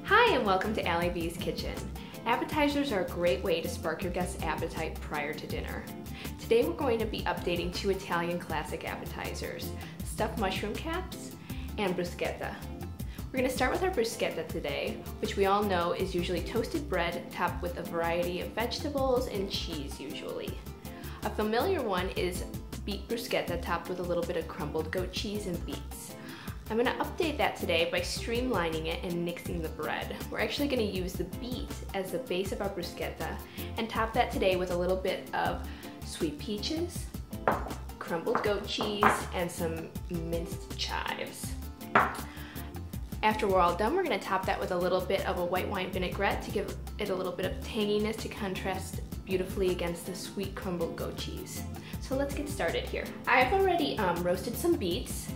Hi and welcome to Allie B's Kitchen. Appetizers are a great way to spark your guests' appetite prior to dinner. Today we're going to be updating two Italian classic appetizers, stuffed mushroom caps and bruschetta. We're going to start with our bruschetta today, which we all know is usually toasted bread topped with a variety of vegetables and cheese usually. A familiar one is beet bruschetta topped with a little bit of crumbled goat cheese and beets. I'm going to update that today by streamlining it and mixing the bread. We're actually going to use the beet as the base of our bruschetta and top that today with a little bit of sweet peaches, crumbled goat cheese, and some minced chives. After we're all done, we're going to top that with a little bit of a white wine vinaigrette to give it a little bit of tanginess to contrast beautifully against the sweet crumbled goat cheese. So let's get started here. I've already roasted some beets.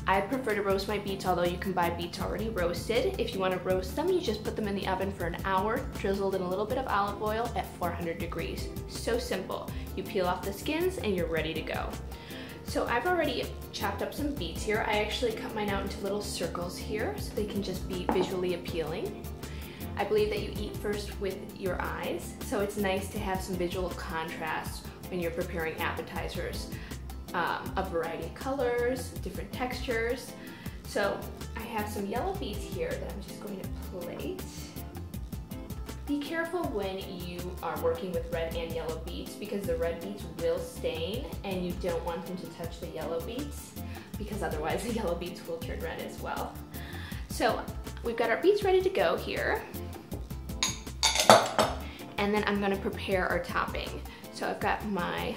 I prefer to roast my beets, although you can buy beets already roasted. If you want to roast them, you just put them in the oven for an hour, drizzled in a little bit of olive oil at 400 degrees. So simple. You peel off the skins and you're ready to go. So I've already chopped up some beets here. I actually cut mine out into little circles here so they can just be visually appealing. I believe that you eat first with your eyes, so it's nice to have some visual contrast when you're preparing appetizers. A variety of colors, different textures. So I have some yellow beets here that I'm just going to plate. Be careful when you are working with red and yellow beets because the red beets will stain and you don't want them to touch the yellow beets because otherwise the yellow beets will turn red as well. So we've got our beets ready to go here. And then I'm going to prepare our topping. So I've got my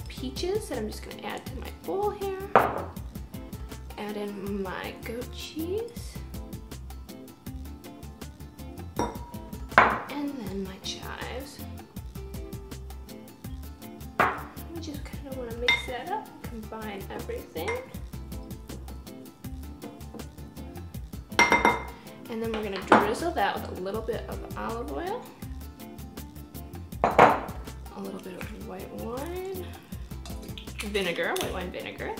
peaches that I'm just going to add to my bowl here. Add in my goat cheese. And then my chives. We just kind of want to mix that up and combine everything. And then we're going to drizzle that with a little bit of olive oil. A little bit of white wine. White wine vinegar,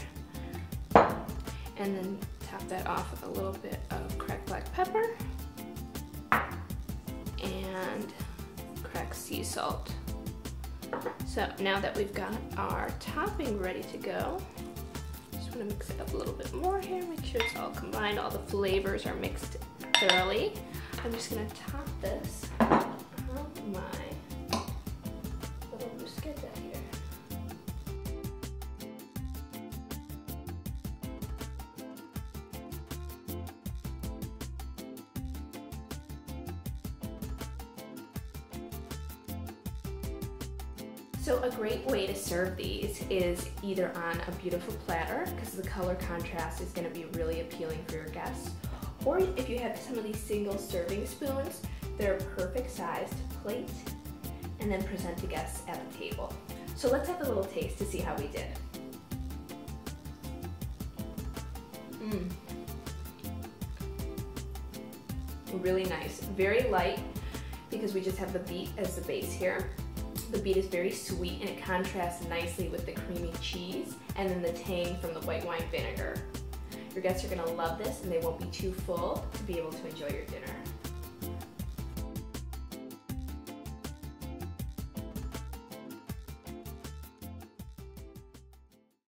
and then top that off with a little bit of cracked black pepper and cracked sea salt. So now that we've got our topping ready to go, just want to mix it up a little bit more here, make sure it's all combined, all the flavors are mixed thoroughly. I'm just going to top this on my little bruschetta here. So a great way to serve these is either on a beautiful platter, because the color contrast is going to be really appealing for your guests, or if you have some of these single serving spoons, they're perfect size to plate and then present to guests at the table. So let's have a little taste to see how we did. Really nice, very light because we just have the beet as the base here. The beet is very sweet and it contrasts nicely with the creamy cheese and then the tang from the white wine vinegar. Your guests are going to love this and they won't be too full to be able to enjoy your dinner.